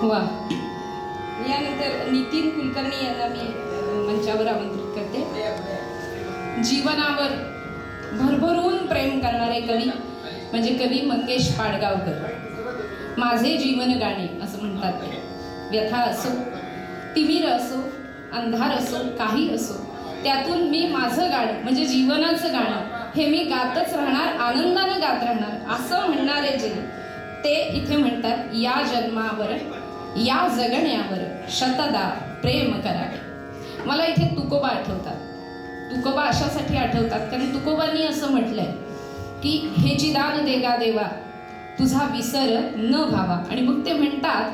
वा. यानंतर नितीन कुलकर्णी यांना मी मंचावर आमंत्रित करते. जीवनावर भरभरून प्रेम करणारे कवी म्हणजे कवी मंगेश पाडगावकर. माझे जीवन गाणे असं म्हणतात ते. व्यथा असो, तिमिर असो, अंधार असो, काही असो, त्यातून मी माझं गाणं म्हणजे जीवनाचं गाणं हे मी गातच राहणार, आनंदानं गात राहणार असं म्हणणारे जे ते इथे म्हणतात, या जन्मावर या जगण्यावर शतदा प्रेम करावे. मला इथे तुकोबा आठवतात. तुकोबा अशासाठी आठवतात कारण तुकोबांनी असं म्हटलंय की हे चिदान देगा देवा तुझा विसर न व्हावा. आणि मग ते म्हणतात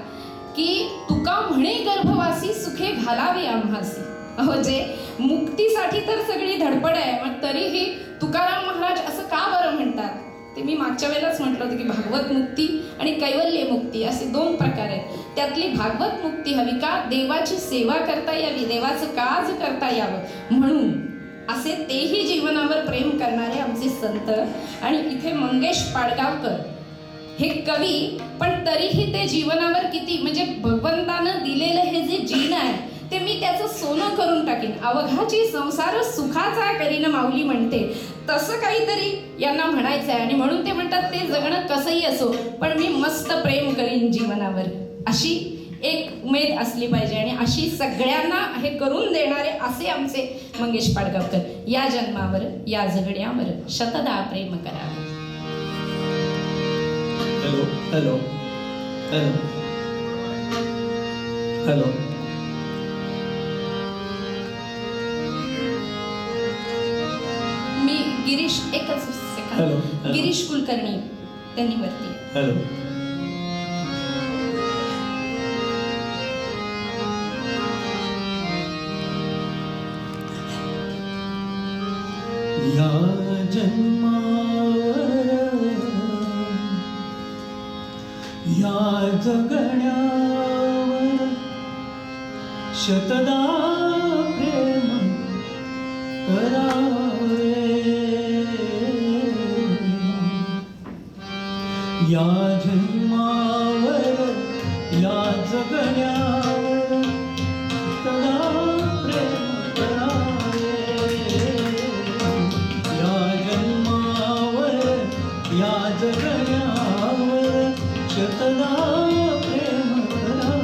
की तुका म्हणे गर्भवासी सुखे घालावे आम्हासी. म्हणजे मुक्तीसाठी तर सगळी धडपड आहे, मग तरीही तुकाराम महाराज असं का बरं म्हणतात ते मी मागच्या वेळेलाच म्हटलं होतं की भागवत मुक्ती आणि कैवल्य मुक्ती असे दोन प्रकार आहेत. त्यातली भागवत मुक्ती हवी का? देवाची सेवा करता यावी, देवाचं काज करता यावं म्हणून असे तेही जीवनावर प्रेम करणारे आमचे संत. आणि इथे मंगेश पाडगावकर हे कवी, पण तरीही ते जीवनावर किती म्हणजे भगवंतानं दिलेलं हे जे जीवन आहे ते मी त्याचं सोनं करून टाकीन. अवघाची संसार सुखाचा करीन माऊली म्हणते, तसं काहीतरी यांना म्हणायचं आहे. आणि म्हणून ते म्हणतात ते जगणं कसंही असो पण मी मस्त प्रेम करीन जीवनावर, अशी एक उमेद असली पाहिजे. आणि अशी सगळ्यांना हे करून देणारे असे आमचे मंगेश पाडगावकर. या जन्मावर या जगण्यावर शतदा प्रेम करावे. Hello hello hello hello. मी गिरीश एकच सेकंद. हॅलो. गिरीश कुलकर्णी त्यांनी वरती. हॅलो. या जन्मावर या जगण्यावर शतदा प्रेम करावे. या जन्मावर या जगण्यावर शतदा प्रेम करावे. या जन्मावर या जगण्यावर शतदा प्रेम करावे.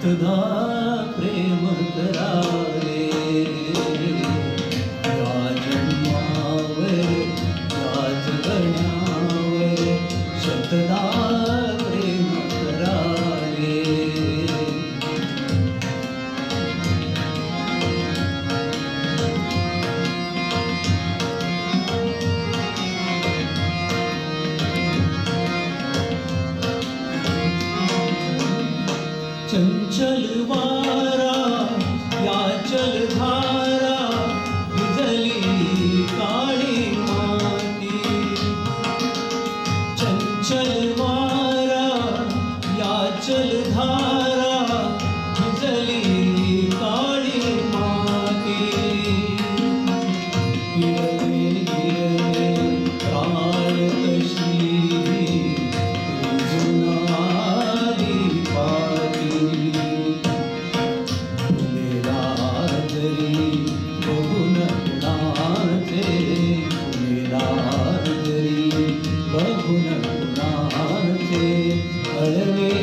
शतदा प्रेम करावे. या जन्मावर या जगण्यावर शतदा प्रेम करावे. चंचल वारा या जलधारा भिजली काळी माती. चंचल वारा या जलधारा भिजली काळी माती. हिरवे हिरवे प्राण कशी जुनारी पाती. बघून कुणाचे बघून कुणाचे हळवे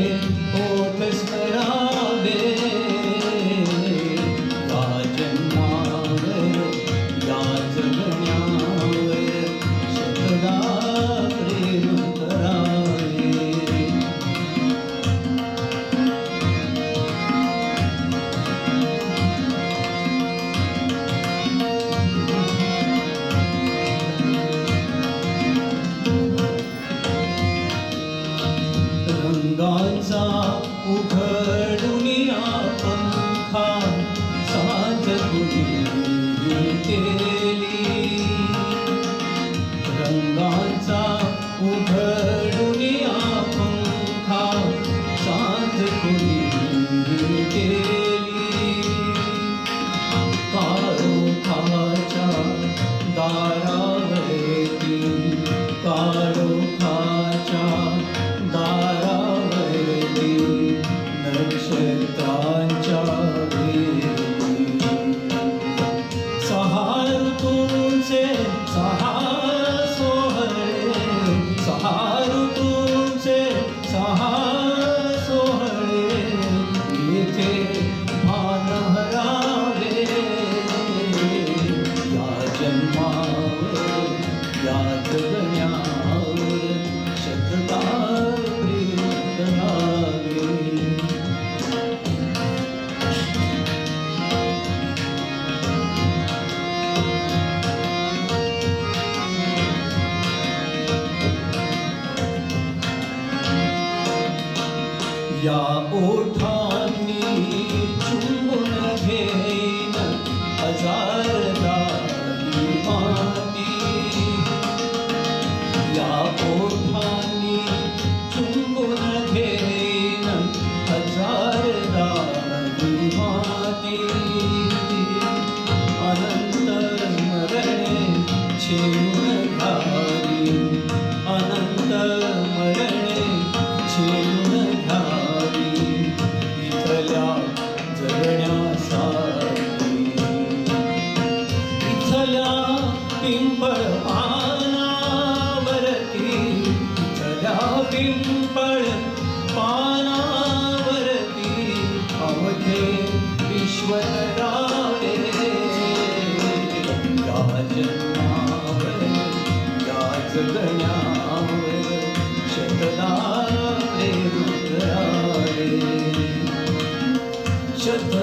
रंगांचा उघडुनिया पंखा साज कुणी केली रंगांचा उघडुनिया पंखा साज कुणी केली काळोखाच्या दारावरती काळोखाच्या दारावरती नक्षत्रांच्या वेली सहा ऋतूंचे सहा सोहळे सहा ऋतूंचे सहा सोहळे येथे भान हरावे या जन्मावर या जगण्यावर शतदा प्रेम करावे या ओठांनी चुंबून घेईन हजारदारी माती या ओठांनी चुंबून घेईन हजारदारी माती अनंत मरणे छेडून घाली अनंत मरणे छेडून घाली इथल्या जगण्यासाठी इथल्या पिंपळ पानावरती इथल्या पिंपळ पानावरती अवघे ईश्वरावे या जन्मावर या जगण्यावर शतदा प्रेम करावे शत